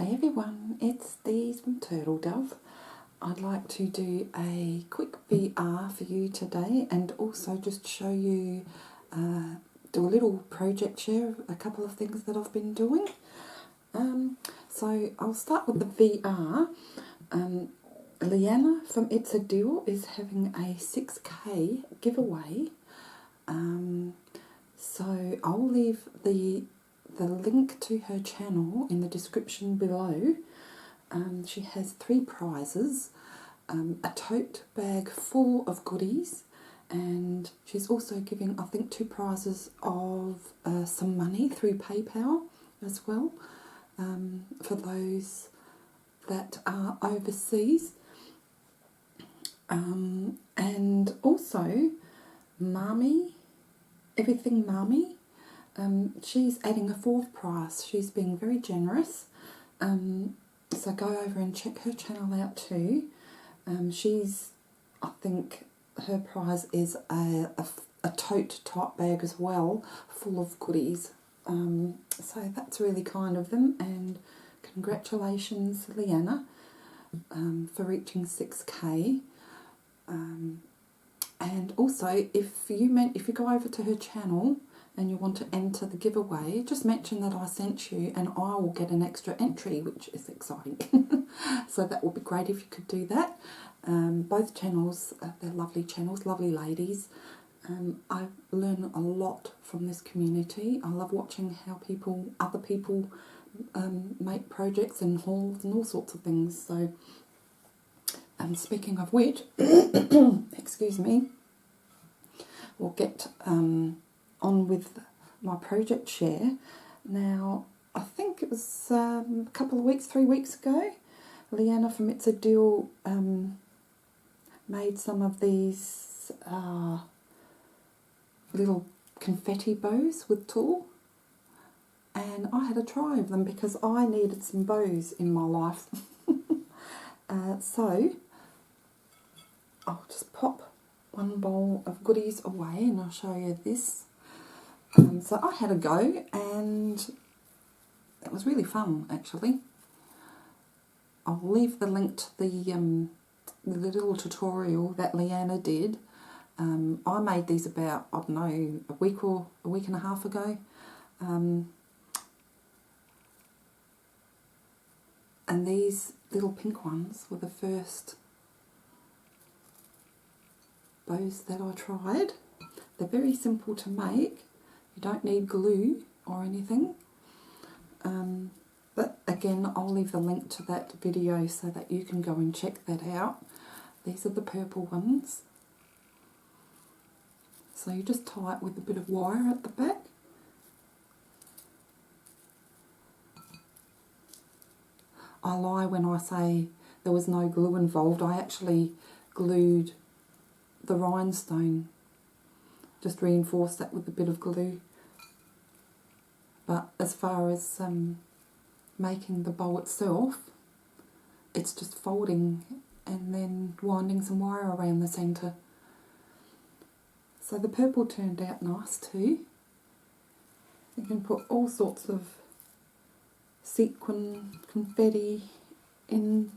Hi everyone, it's Dees from Turtle Dove. I'd like to do a quick VR for you today and also just show you, do a little project share of a couple of things that I've been doing. So I'll start with the VR. Leanna from It's a Deal is having a 6K giveaway. So I'll leave the link to her channel in the description below. She has 3 prizes, a tote bag full of goodies, and she's also giving, I think, 2 prizes of some money through PayPal as well, for those that are overseas. And also Marmy, Everything Marmy, she's adding a 4th prize. She's being very generous, so go over and check her channel out too. I think her prize is a tote type bag as well, full of goodies. So that's really kind of them, and congratulations, Leanna, for reaching 6K. And also, if you go over to her channel and you want to enter the giveaway, just mention that I sent you and I will get an extra entry, which is exciting. So that would be great if you could do that. Both channels, they're lovely channels, lovely ladies. I learn a lot from this community. I love watching how other people make projects and hauls and all sorts of things. So, speaking of which, excuse me, we'll get on with my project share. Now, I think it was a couple of weeks, 3 weeks ago, Leanna from It's a Deal made some of these little confetti bows with tulle, and I had a try of them because I needed some bows in my life. So I'll just pop one bowl of goodies away and I'll show you this. So I had a go and it was really fun, actually. I'll leave the link to the little tutorial that Leanna did. I made these about, I don't know, a week and a half ago. And these little pink ones were the first bows that I tried. They're very simple to make. You don't need glue or anything. But again, I'll leave the link to that video so that you can go and check that out. These are the purple ones. So you just tie it with a bit of wire at the back. I lie when I say there was no glue involved. I actually glued the rhinestone, just reinforced that with a bit of glue. But as far as making the bow itself, it's just folding and then winding some wire around the centre. So the purple turned out nice too. You can put all sorts of sequin confetti in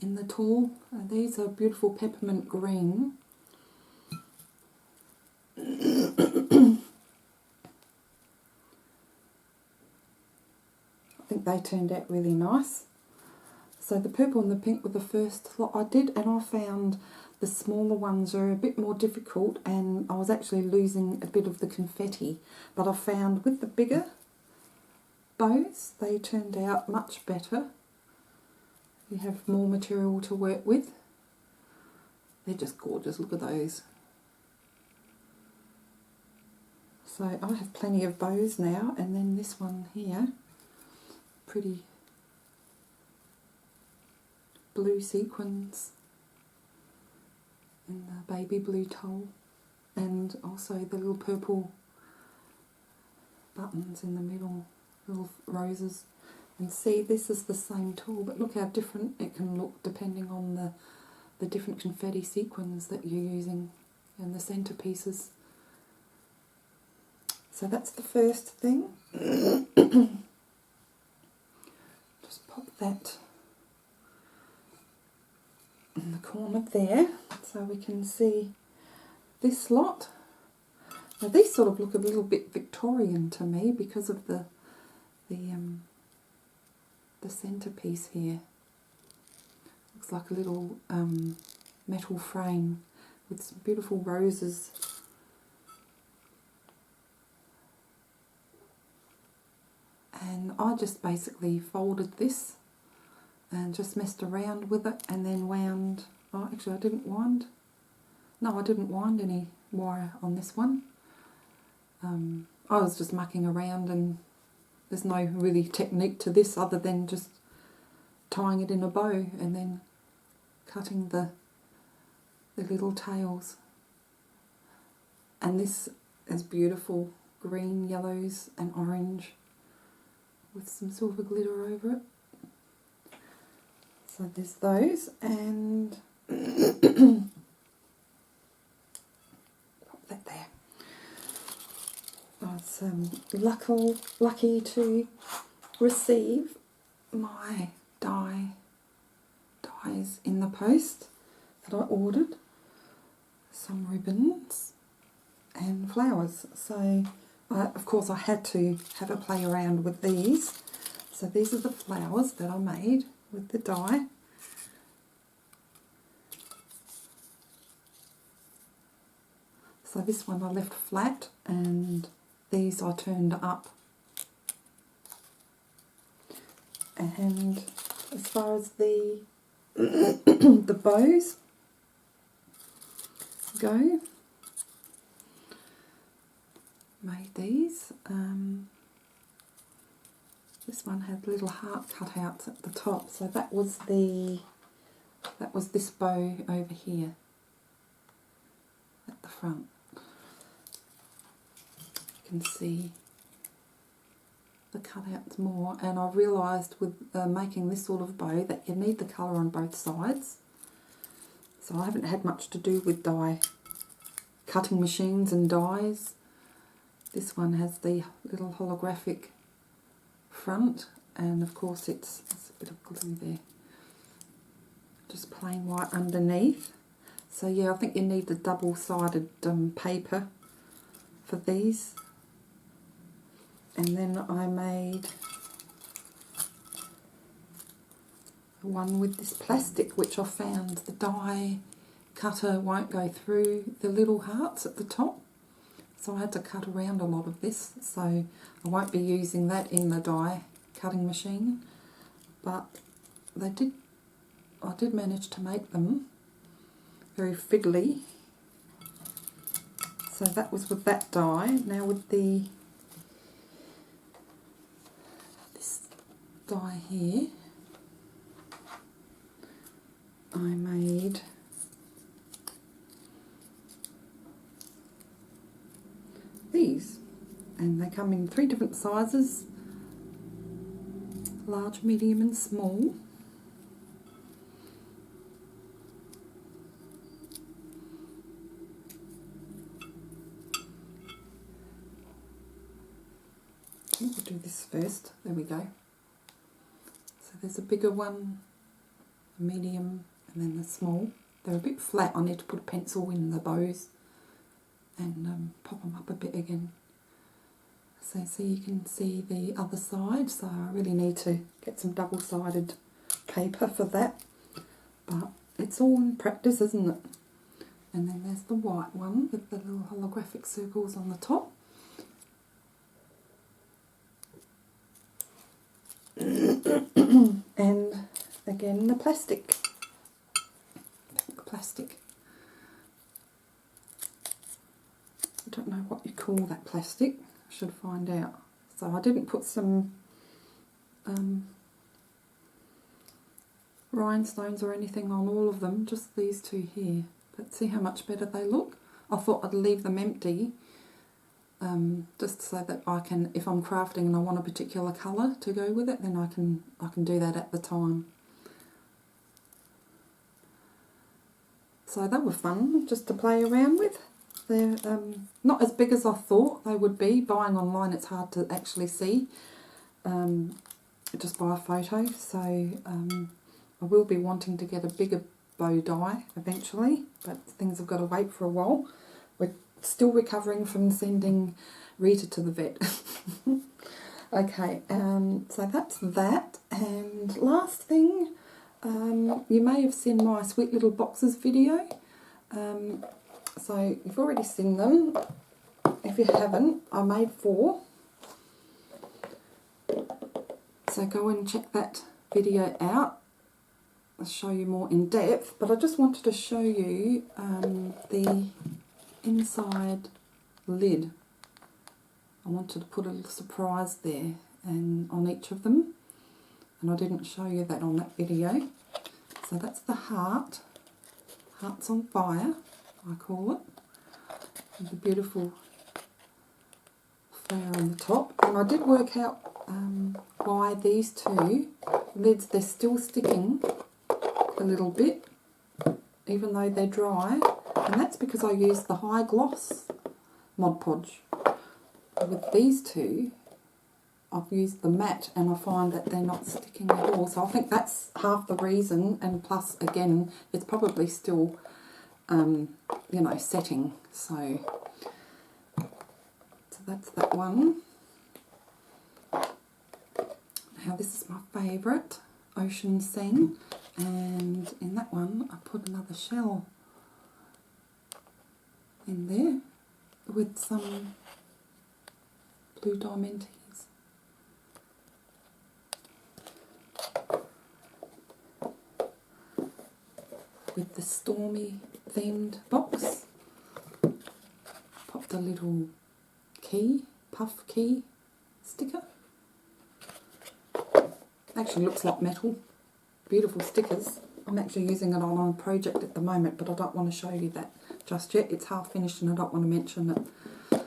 the tulle. These are beautiful peppermint green. I think they turned out really nice. So the purple and the pink were the first lot I did, and I found the smaller ones are a bit more difficult and I was actually losing a bit of the confetti. But I found with the bigger bows, they turned out much better. You have more material to work with. They're just gorgeous, look at those. So I have plenty of bows now, and then this one here, pretty blue sequins in the baby blue tulle, and also the little purple buttons in the middle, little roses. And see, this is the same tulle, but look how different it can look depending on the different confetti sequins that you're using and the centerpieces. So that's the first thing. that in the corner there so we can see this lot. Now these sort of look a little bit Victorian to me because of the centerpiece here. Looks like a little metal frame with some beautiful roses. And I just basically folded this and just messed around with it and then wound. Oh, actually I didn't wind. No, I didn't wind any wire on this one. I was just mucking around, and there's no really technique to this other than just tying it in a bow and then cutting the little tails. And this is beautiful green, yellows and orange with some silver glitter over it. So there's those, and pop that there. I was lucky to receive my dies in the post that I ordered. Some ribbons and flowers. So of course I had to have a play around with these. So these are the flowers that I made with the die. So this one I left flat, and these I turned up. And as far as the the bows go, made these. This one had little heart cutouts at the top, so that was this bow over here at the front. You can see the cutouts more, and I realised with making this sort of bow that you need the colour on both sides. So I haven't had much to do with die cutting machines and dies. This one has the little holographic front, and of course it's a bit of glue there, just plain white underneath. So yeah, I think you need the double-sided paper for these. And then I made one with this plastic, which I found the die cutter won't go through the little hearts at the top. So I had to cut around a lot of this, so I won't be using that in the die cutting machine. But I did manage to make them very fiddly. So that was with that die. Now with this die here, I made these, and they come in 3 different sizes: large, medium and small. I think we'll do this first. There we go. So there's a bigger one, a medium, and then the small. They're a bit flat. I need to put a pencil in the bows and pop them up a bit again. So you can see the other side. So I really need to get some double-sided paper for that. But it's all in practice, isn't it? And then there's the white one with the little holographic circles on the top. And again the plastic. I don't know what you call that plastic. I should find out. So I didn't put some rhinestones or anything on all of them, just these 2 here. But see how much better they look? I thought I'd leave them empty, just so that I can, if I'm crafting and I want a particular colour to go with it, then I can do that at the time. So they were fun just to play around with. They're not as big as I thought they would be. Buying online, it's hard to actually see. just by a photo, so I will be wanting to get a bigger bow die eventually, but things have got to wait for a while. We're still recovering from sending Rita to the vet. Okay, so that's that. And last thing, you may have seen my Sweet Little Boxes video. So you've already seen them. If you haven't, I made 4. So go and check that video out. I'll show you more in depth, but I just wanted to show you the inside lid. I wanted to put a little surprise there and on each of them, and I didn't show you that on that video. So that's the heart. Hearts on fire, I call it. With the beautiful flower on the top. And I did work out why these 2 lids, they're still sticking a little bit, even though they're dry. And that's because I used the high gloss Mod Podge. With these 2, I've used the matte, and I find that they're not sticking at all. So I think that's half the reason, and plus, again, it's probably still, you know, setting. So that's that one. Now this is my favourite, Ocean Scene, and in that one I put another shell in there with some blue diamantes. With the Stormy themed box, popped a little key, puff key sticker. Actually looks like metal. Beautiful stickers. I'm actually using it on a project at the moment, but I don't want to show you that just yet. It's half finished and I don't want to mention it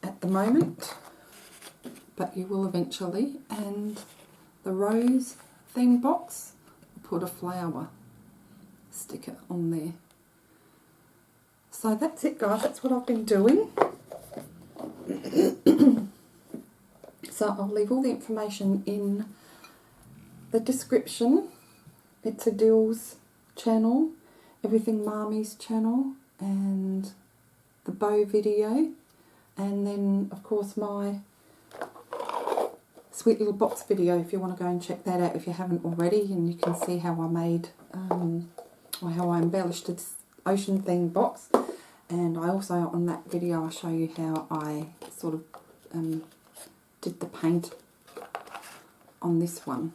at the moment, but you will eventually. And the rose theme box, I put a flower sticker on there. So that's it, guys. That's what I've been doing. So I'll leave all the information in the description. It's Adil's channel, Everything Marmy's channel, and the bow video, and then of course my Sweet Little Box video if you want to go and check that out if you haven't already, and you can see how I made or how I embellished this ocean themed box. And I also, on that video, I'll show you how I sort of did the paint on this one.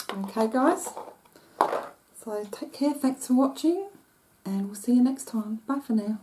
Okay, guys, so take care, thanks for watching, and we'll see you next time. Bye for now.